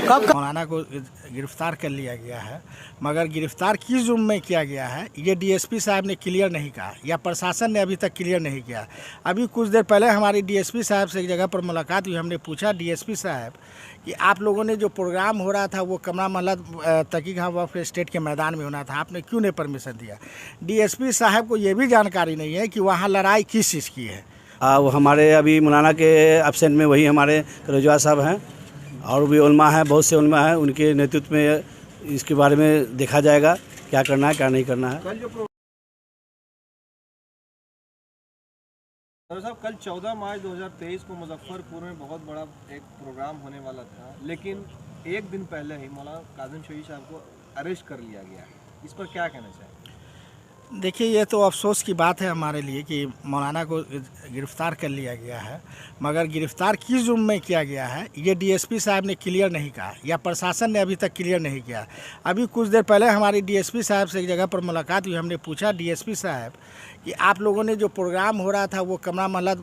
मौलाना को गिरफ्तार कर लिया गया है, मगर गिरफ्तार किस जुर्म में किया गया है ये डीएसपी साहब ने क्लियर नहीं कहा या प्रशासन ने अभी तक क्लियर नहीं किया। अभी कुछ देर पहले हमारी डीएसपी साहब से एक जगह पर मुलाकात हुई। हमने पूछा डीएसपी साहब कि आप लोगों ने जो प्रोग्राम हो रहा था वो कमरा महल तकीक़ा वक्फ स्टेट के मैदान में होना था, आपने क्यों नहीं परमिशन दिया? डीएसपी साहब को ये भी जानकारी नहीं है कि वहाँ लड़ाई किस चीज़ की है। वो हमारे अभी मौलाना के एब्सेंट में वही हमारे रजवा साहब हैं और भी उलमा हैं, बहुत से उलमा हैं, उनके नेतृत्व में इसके बारे में देखा जाएगा क्या करना है क्या नहीं करना है। साहब कल 14 मार्च 2023 को मुजफ्फरपुर में बहुत बड़ा एक प्रोग्राम होने वाला था, लेकिन एक दिन पहले ही मौलाना काजिम शहीद साहब को अरेस्ट कर लिया गया। इस पर क्या कहना चाहिए? देखिए, ये तो अफसोस की बात है हमारे लिए कि मौलाना को गिरफ़्तार कर लिया गया है, मगर गिरफ़्तार किस जुर्म में किया गया है ये डीएसपी साहब ने क्लियर नहीं कहा या प्रशासन ने अभी तक क्लियर नहीं किया। अभी कुछ देर पहले हमारी डीएसपी साहब से एक जगह पर मुलाकात हुई। हमने पूछा डीएसपी साहब कि आप लोगों ने जो प्रोग्राम हो रहा था वो कमरा महल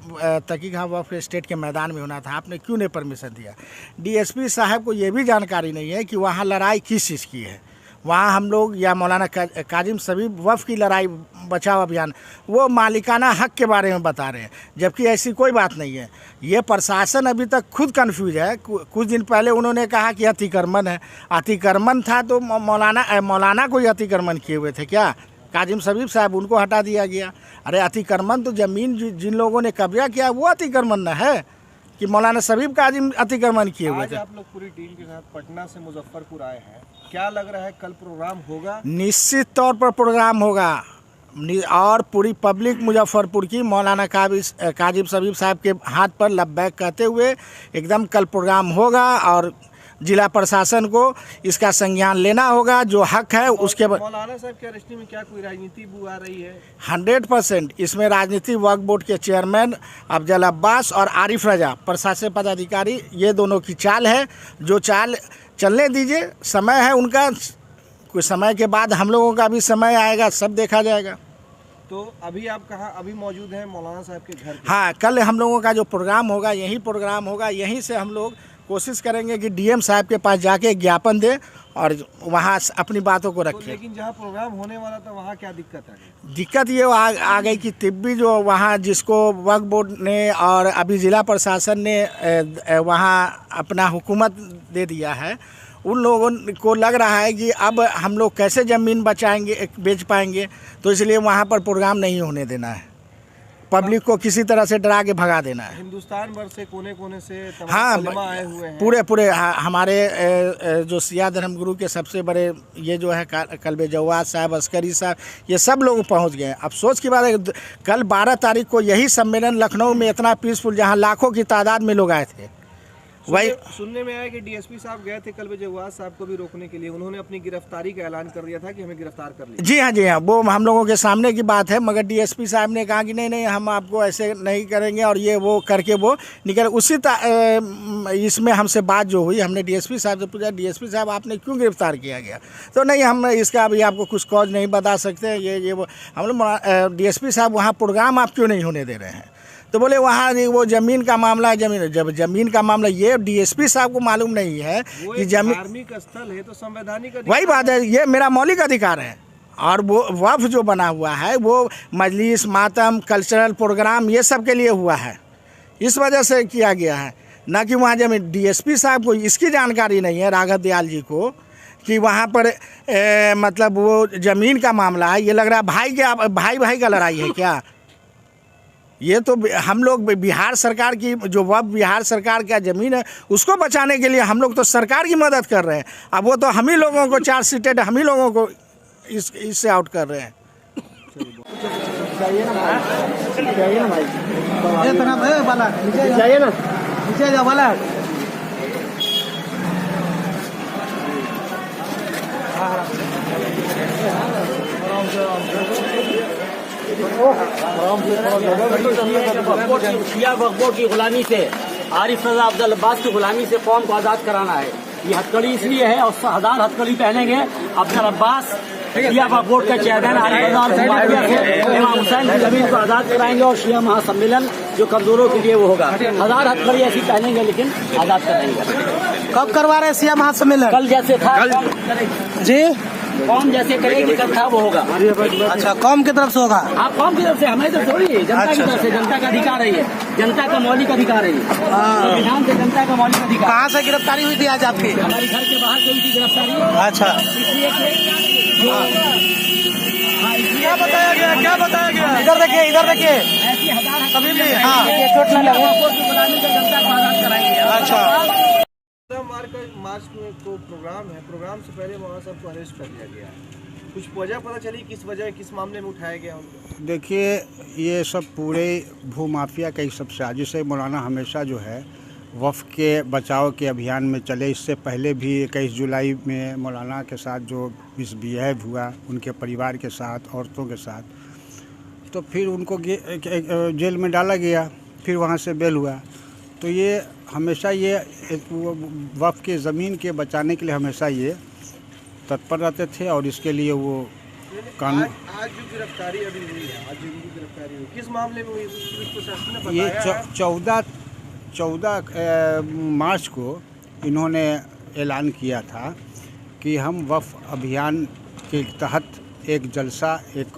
तकीक़ा वक्फ स्टेट के मैदान में होना था, आपने क्यों नहीं परमिशन दिया? डीएसपी साहब को ये भी जानकारी नहीं है कि वहाँ लड़ाई किस चीज़ की है। वहाँ हम लोग या मौलाना काजिम सबीब वफ़ की लड़ाई बचाओ अभियान, वो मालिकाना हक़ के बारे में बता रहे हैं, जबकि ऐसी कोई बात नहीं है। ये प्रशासन अभी तक खुद कंफ्यूज है। कुछ दिन पहले उन्होंने कहा कि अतिक्रमण है। अतिक्रमण था तो मौलाना को ही अतिक्रमण किए हुए थे क्या? काजिम सबीब साहब उनको हटा दिया गया। अरे अतिक्रमण तो ज़मीन जिन लोगों ने कब्जा किया वो अतिक्रमण न है कि मौलाना सबीब काजिम अतिक्रमण किए हुए थे। आप लोग पूरी टीम के साथ पटना से मुजफ्फरपुर आए हैं, क्या लग रहा है कल प्रोग्राम होगा? निश्चित तौर पर प्रोग्राम होगा और पूरी पब्लिक मुजफ्फरपुर की मौलाना काजिम सबीब साहब के हाथ पर लब्बैक कहते हुए एकदम कल प्रोग्राम होगा और जिला प्रशासन को इसका संज्ञान लेना होगा। जो हक है उसके बाद मौलाना साहब के अरेस्ट में क्या कोई राजनीति बू आ रही है? 100% इसमें राजनीति वक्फ बोर्ड के चेयरमैन अफजल अब्बास और आरिफ रजा प्रशासनिक पदाधिकारी, ये दोनों की चाल है। जो चाल चलने दीजिए, समय है उनका, कुछ समय के बाद हम लोगों का भी समय आएगा, सब देखा जाएगा। तो अभी आप कहाँ अभी मौजूद हैं? मौलाना साहब के घर पे? हाँ, कल हम लोगों का जो प्रोग्राम होगा यही प्रोग्राम होगा। यहीं से हम लोग कोशिश करेंगे कि डीएम साहब के पास जाके ज्ञापन दें और वहाँ अपनी बातों को रखें। लेकिन जहाँ प्रोग्राम होने वाला था वहाँ क्या दिक्कत है? दिक्कत ये आ गई कि तिब्बी जो वहाँ जिसको वक्फ बोर्ड ने और अभी ज़िला प्रशासन ने वहाँ अपना हुकूमत दे दिया है, उन लोगों को लग रहा है कि अब हम लोग कैसे ज़मीन बेच पाएंगे, तो इसलिए वहाँ पर प्रोग्राम नहीं होने देना है। पब्लिक को किसी तरह से डरा के भगा देना है। हिंदुस्तान भर से कोने कोने से हाँ, आए हुए हैं। पूरे हमारे जो सिया धर्मगुरु के सबसे बड़े ये जो है कल्बे जवाद साहब, अस्करी साहब, ये सब लोग पहुंच गए। अफसोस की बात है कल 12 तारीख को यही सम्मेलन लखनऊ में इतना पीसफुल, जहां लाखों की तादाद में लोग आए थे। वही सुनने में आया कि डीएसपी साहब गए थे कल्बे जवाद साहब को भी रोकने के लिए, उन्होंने अपनी गिरफ्तारी का ऐलान कर दिया था कि हमें गिरफ्तार कर लिया। जी हाँ, वो हम लोगों के सामने की बात है, मगर डीएसपी साहब ने कहा कि नहीं हम आपको ऐसे नहीं करेंगे और ये वो करके वो निकल। उसी इसमें हमसे बात जो हुई, हमने डीएसपी साहब से पूछा डीएसपी साहब आपने क्यों गिरफ्तार किया गया? तो नहीं, हम इसका अभी आपको कुछ कॉज नहीं बता सकते। ये वो हम लोग डीएसपी साहब वहाँ प्रोग्राम आप क्यों नहीं होने दे रहे हैं? तो बोले वहाँ वो ज़मीन का मामला है। जब ज़मीन का मामला, ये डीएसपी साहब को मालूम नहीं है कि जमीन धार्मिक स्थल है तो संवैधानिक वही बात है, ये मेरा मौलिक अधिकार है। और वो वक्फ जो बना हुआ है वो मजलिस, मातम, कल्चरल प्रोग्राम ये सब के लिए हुआ है, इस वजह से किया गया है, ना कि वहाँ जमीन। डीएसपी साहब को इसकी जानकारी नहीं है, राघव दयाल जी को, कि वहाँ पर मतलब वो ज़मीन का मामला है। ये लग रहा है भाई का लड़ाई है क्या? ये तो हम लोग बिहार सरकार की जो वक्फ बिहार सरकार का ज़मीन है उसको बचाने के लिए हम लोग तो सरकार की मदद कर रहे हैं। अब वो तो हम ही लोगों को चार्ज सीटेड, हम ही लोगों को इससे आउट कर रहे हैं। चाहिए ना शिया बकबोर की गुलामी से, आरिफ रजा अब्दुल अब्बास की गुलामी से कौम को आज़ाद कराना है। ये हथकड़ी इसलिए है और 1000 हथकड़ी पहनेंगे अब्दुल अब्बास शिया बकबोर के चेयरमैन आरिफ रजा और इमाम हुसैन की जमीन को आज़ाद कराएंगे और शिया महासम्मेलन जो कमजोरों के लिए वो होगा। 1000 हथकड़ी ऐसी पहनेंगे लेकिन आज़ाद कराएंगे। कब करवा रहे हैं शिया महासम्मेलन? कल जैसे था जी, कौम जैसे करेगी कल था वो होगा। अच्छा, कौम की तरफ से होगा? आप कौम की तरफ से, हमारी तरफ थोड़ी है, जनता की तरफ से। जनता का अधिकार है ये, जनता का मौलिक अधिकार है ये, संविधान से जनता का मौलिक अधिकार। कहाँ से गिरफ्तारी हुई थी आज आपकी? हमारे घर के बाहर से हुई थी गिरफ्तारी। अच्छा, इसलिए क्या बताया गया? क्या बताया गया? इधर देखिए, इधर देखिए। ऐसी 1000 कभी भी हाँ, चोट न लगे। जनता को आजाद कराएंगे। अच्छा, मार्च को प्रोग्राम है, प्रोग्राम से पहले वहाँ सबको अरेस्ट कर लिया गया है। कुछ वजह पता चली किस वजह, किस मामले में उठाया गया उनको? देखिए, ये सब पूरे भूमाफिया का ही सब साजिश है। मौलाना हमेशा जो है वफ़ के बचाव के अभियान में चले। इससे पहले भी 21 जुलाई में मौलाना के साथ जो मिसबिहेव हुआ उनके परिवार के साथ, औरतों के साथ, तो फिर उनको जेल में डाला गया, फिर वहाँ से बेल हुआ। तो ये हमेशा ये वफ़ के ज़मीन के बचाने के लिए हमेशा ये तत्पर रहते थे और इसके लिए वो कानून। आज जो गिरफ्तारी अभी हुई है, आज जो इनकी गिरफ्तारी हुई, किस मामले में हुई? पुलिस प्रशासन ने ये बताया 14 मार्च को इन्होंने ऐलान किया था कि हम वफ़ अभियान के तहत एक जलसा, एक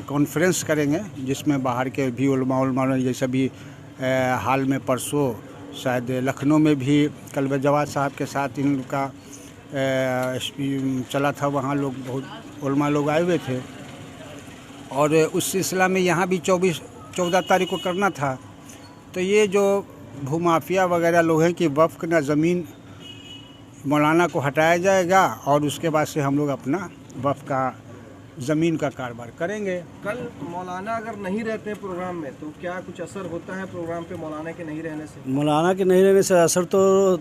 कॉन्फ्रेंस करेंगे जिसमें बाहर के भी उलमा जैसे भी हाल में परसों शायद लखनऊ में भी कलवे जवाद साहब के साथ इनका चला था, वहाँ लोग बहुत उलमा लोग आए हुए थे और उस सिलसिला में यहाँ भी 14 तारीख को करना था। तो ये जो भूमाफिया वगैरह लोग हैं कि वफ़ ना ज़मीन मौलाना को हटाया जाएगा और उसके बाद से हम लोग अपना वफ़ का ज़मीन का कारोबार करेंगे। कल मौलाना अगर नहीं रहते हैं प्रोग्राम में तो क्या कुछ असर होता है प्रोग्राम पे मौलाना के नहीं रहने से? मौलाना के नहीं रहने से असर तो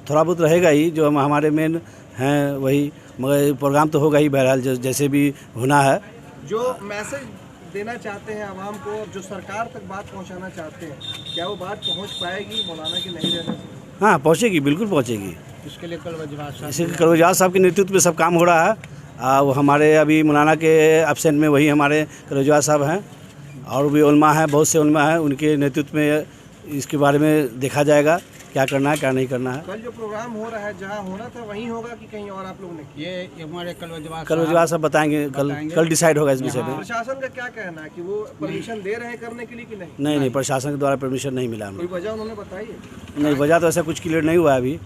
थोड़ा बहुत रहेगा ही, जो हम हमारे मेन हैं वही, मगर प्रोग्राम तो होगा ही बहरहाल जैसे भी होना है। जो मैसेज देना चाहते हैं आवाम को, जो सरकार तक बात पहुंचाना चाहते हैं, क्या वो बात पहुंच पाएगी मौलाना के नहीं रहने से? हाँ, पहुँचेगी, बिल्कुल पहुँचेगी। इसके लिए कलवे जवाद साहब के नेतृत्व में सब काम हो रहा है। वो हमारे अभी मौलाना के एब्सेंट में वही हमारे कलवे जवाद साहब हैं और भी उलमा हैं, बहुत से उलमा हैं, उनके नेतृत्व में इसके बारे में देखा जाएगा क्या करना है क्या नहीं करना है। कल जो प्रोग्राम हो रहा है जहाँ होना था वहीं होगा कि कहीं और आप लोगों ने? ये हमारे कलवे जवाद साहब बताएंगे, कल डिसाइड होगा इस विषय में। प्रशासन का क्या कहना है कि वो परमिशन दे रहे हैं करने के लिए कि नहीं? नहीं, प्रशासन के द्वारा परमिशन नहीं मिला हमें। कोई वजह उन्होंने बताई है? नहीं, वजह तो ऐसा कुछ क्लियर नहीं हुआ अभी,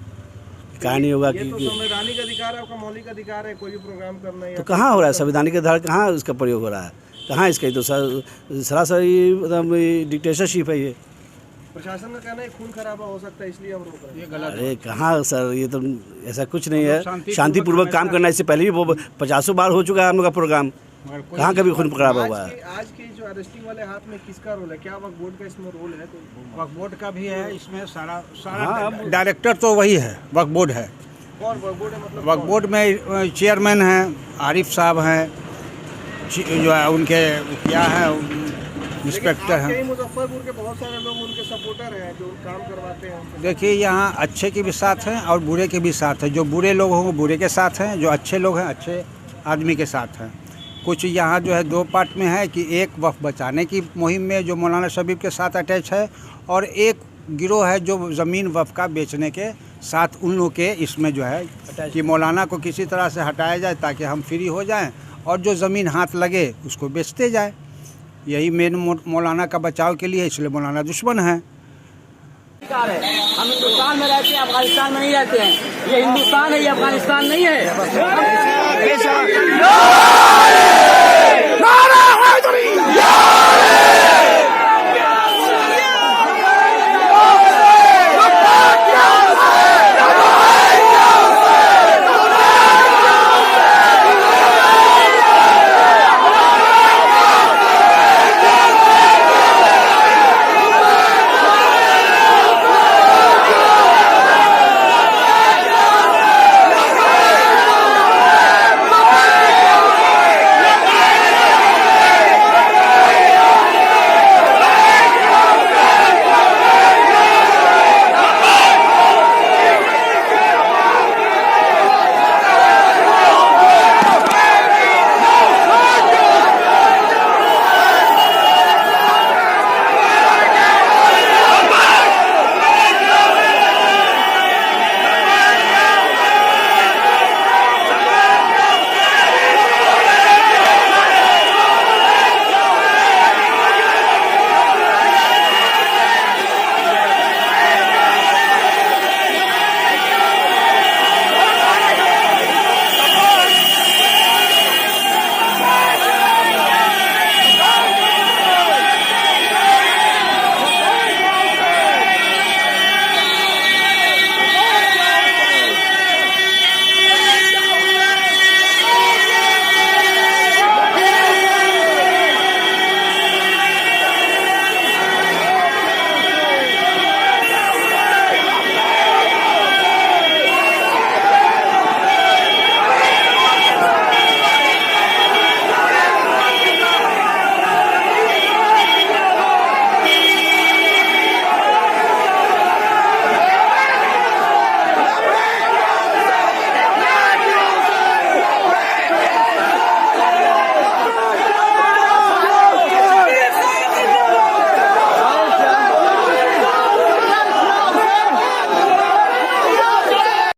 कहानी होगा ये कि तो संवैधानिक अधिकार है, आपका मौलिक अधिकार है कोई भी प्रोग्राम करना है। तो कहाँ हो रहा है संवैधानिक आधार, कहाँ उसका प्रयोग हो रहा है, कहाँ इसका? तो सरासर मतलब डिक्टेटरशिप है ये। प्रशासन का कहना है खून खराबा हो सकता है इसलिए हम रोक रहे हैं। ये गलत। अरे कहाँ सर, ये तो ऐसा कुछ नहीं है। शांतिपूर्वक काम करना, इससे पहले भी वो 50 बार हो चुका है हम लोग का प्रोग्राम, कहाँ कभी खून खराबा हुआ है? आज के जो अरेस्टिंग वाले हाथ में किसका रोल है? क्या वक्फ बोर्ड का इसमें रोल है? वक्फ बोर्ड का भी है इसमें, सारा डायरेक्टर तो वही है, वक्फ बोर्ड है। कौन वक्फ बोर्ड है? मतलब वक्फ बोर्ड में चेयरमैन हैं आरिफ साहब हैं, जो है उनके क्या है इंस्पेक्टर आपके ही हैं। मुजफ्फरपुर के बहुत सारे लोग उनके सपोर्टर हैं जो काम करवाते हैं। देखिए, यहाँ अच्छे के भी साथ हैं और बुरे के भी साथ हैं। जो बुरे लोग हों वो बुरे के साथ हैं, जो अच्छे लोग हैं अच्छे आदमी के साथ हैं। कुछ यहाँ जो है दो पार्ट में है कि एक वफ़ बचाने की मुहिम में जो मौलाना शबीब के साथ अटैच है और एक गिरोह है जो ज़मीन वफ़ का बेचने के साथ उन लोग के इसमें जो है कि मौलाना को किसी तरह से हटाया जाए ताकि हम फ्री हो जाएं और जो ज़मीन हाथ लगे उसको बेचते जाए। यही मेन मौलाना का बचाव के लिए, इसलिए मौलाना दुश्मन है। हम हिंदुस्तान में रहते हैं, अफगानिस्तान में नहीं रहते हैं। ये हिंदुस्तान है, ये अफगानिस्तान नहीं है।